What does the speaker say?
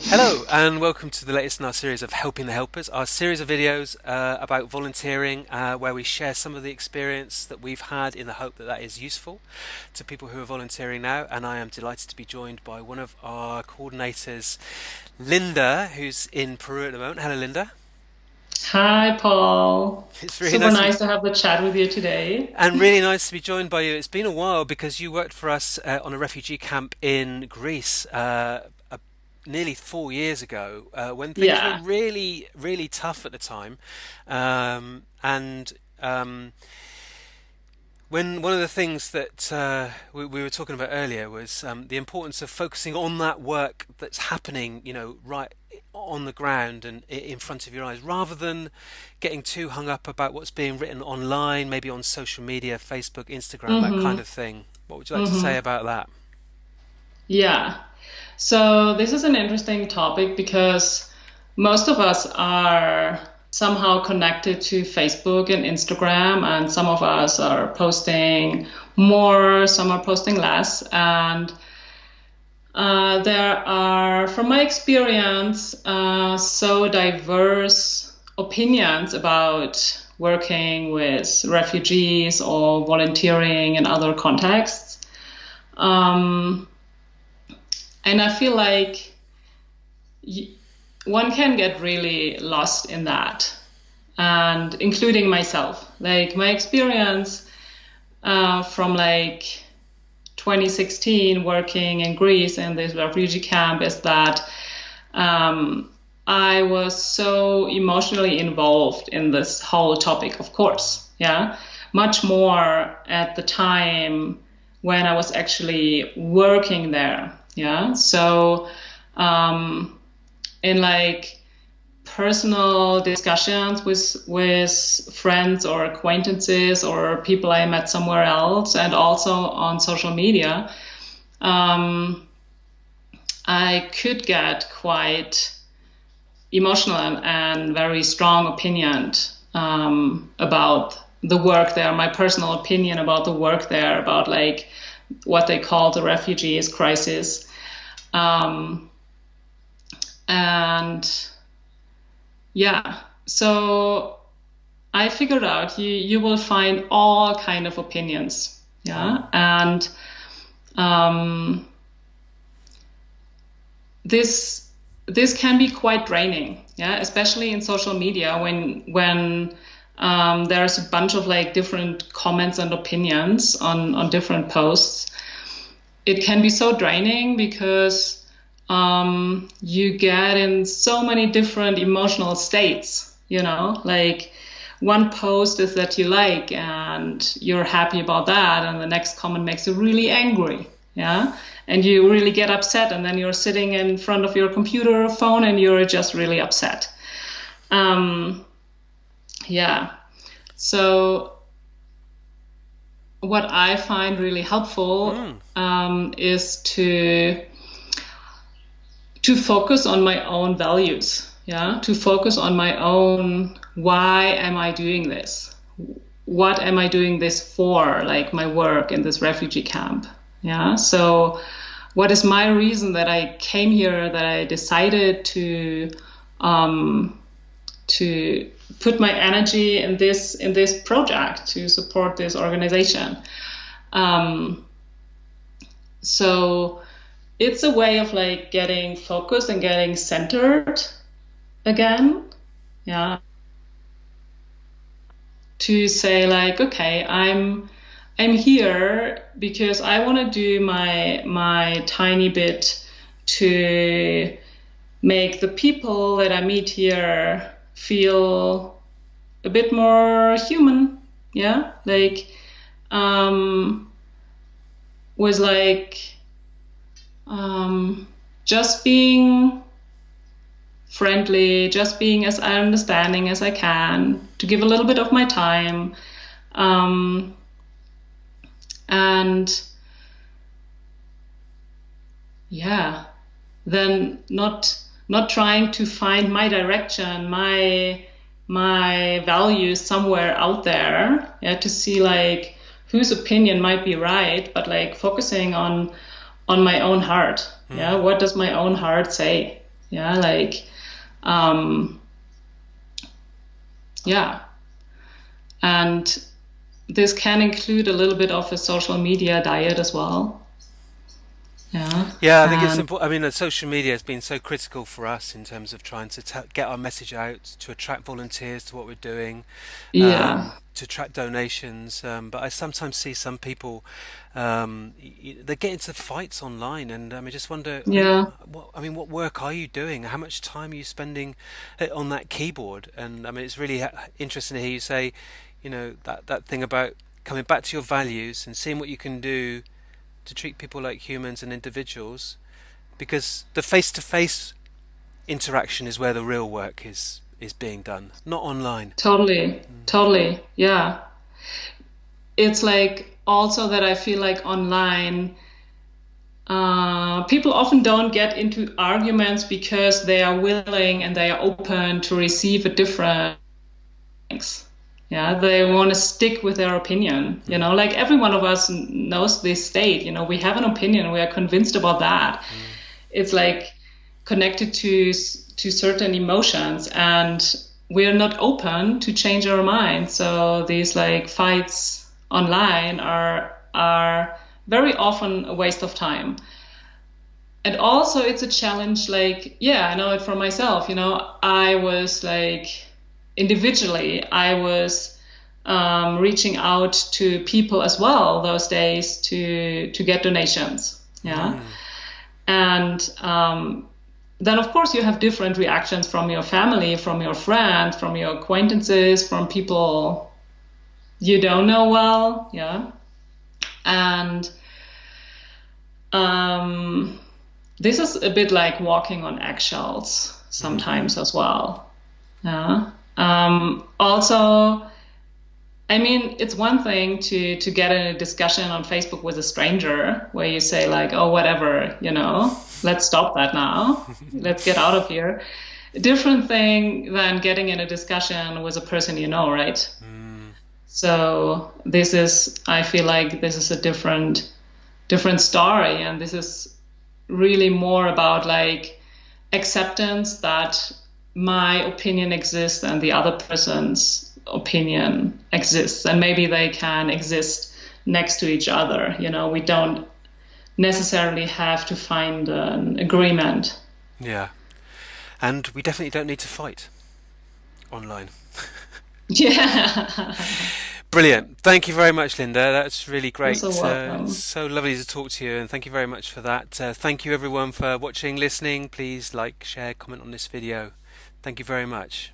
Hello, and welcome to the latest in our series of Helping the Helpers, our series of videos about volunteering, where we share some of the experience that we've had in the hope that that is useful to people who are volunteering now. And I am delighted to be joined by one of our coordinators, Linda, who's in Peru at the moment. Hello, Linda. Hi, Paul. It's really Super nice to be, nice to have the chat with you today. and really nice to be joined by you. It's been a while because you worked for us on a refugee camp in Greece nearly 4 years ago, when things were Yeah. really, really tough at the time. And when one of the things that we were talking about earlier was the importance of focusing on that work that's happening, right on the ground and in front of your eyes, rather than getting too hung up about what's being written online, maybe on social media, Facebook, Instagram, that kind Mm-hmm. of thing. What would you like to say Mm-hmm. about that? Yeah. So this is an interesting topic because most of us are somehow connected to Facebook and Instagram, and some of us are posting more, some are posting less. And there are, from my experience, so diverse opinions about working with refugees or volunteering in other contexts. Um, and I feel like one can get really lost in that, and including myself. Like my experience from like 2016 working in Greece in this refugee camp is that I was so emotionally involved in this whole topic, of course, yeah, much more at the time when I was actually working there, yeah. So in like personal discussions with friends or acquaintances or people I met somewhere else, and also on social media, um, I could get quite emotional and very strong opinion about the work there. My personal opinion about the work there, about like what they call the refugees crisis, um, and yeah, so I figured out you will find all kind of opinions, Mm. yeah, and um, this this can be quite draining, yeah, especially in social media when there's a bunch of like different comments and opinions on different posts. It can be so draining because you get in so many different emotional states, like one post is that you like and you're happy about that, and the next comment makes you really angry, yeah, and you really get upset, and then you're sitting in front of your computer or phone and you're just really upset. um yeah, so what I find really helpful Mm. is to focus on my own values, yeah, to focus on my own, why am I doing this, what am I doing this for, like my work in this refugee camp, yeah. So what is my reason that I came here, that I decided um, to put my energy in this project to support this organization. um, so it's a way of like getting focused and getting centered again, yeah, to say like, okay, I'm here because I want to do my tiny bit to make the people that I meet here feel a bit more human, yeah, like um was like just being friendly, just being as understanding as I can, to give a little bit of my time, um, and yeah, then not trying to find my direction, my values somewhere out there, yeah, to see like whose opinion might be right, but like focusing on my own heart, yeah, Mm. what does my own heart say? Yeah, like, um, yeah. And this can include a little bit of a social media diet as well. Yeah. Yeah, I think it's And important. I mean, social media has been so critical for us in terms of trying to get our message out, to attract volunteers to what we're doing, yeah, to attract donations. But I sometimes see some people, they get into fights online, and I just wonder, yeah, what work are you doing? How much time are you spending on that keyboard? And I mean, it's really interesting to hear you say, that thing about coming back to your values and seeing what you can do to treat people like humans and individuals, because the face-to-face interaction is where the real work is being done, not online. totally, totally. Yeah. It's like also that I feel like online, people often don't get into arguments because they are willing and they are open to receive a difference. Yeah, they want to stick with their opinion. Like every one of us knows this state. We have an opinion. We are convinced about that. It's like connected to certain emotions, and we're not open to change our mind. So these like fights online are very often a waste of time. And also it's a challenge. Like, yeah, I know it for myself. I was like, individually, I was reaching out to people as well those days to get donations. Yeah. And then, of course, you have different reactions from your family, from your friends, from your acquaintances, from people you don't know well. Yeah. And this is a bit like walking on eggshells sometimes as well. Yeah. Also, I mean, it's one thing to get in a discussion on Facebook with a stranger where you say like, oh, whatever, let's stop that now. Let's get out of here. A different thing than getting in a discussion with a person right? So I feel like this is a different story. And this is really more about like acceptance that my opinion exists and the other person's opinion exists, and maybe they can exist next to each other. We don't necessarily have to find an agreement. Yeah, and we definitely don't need to fight online. Yeah. Brilliant. Thank you very much, Linda. That's really You're great. so welcome. So lovely to talk to you, and thank you very much for that. Thank you everyone for watching, listening. Please like, share, comment on this video. Thank you very much.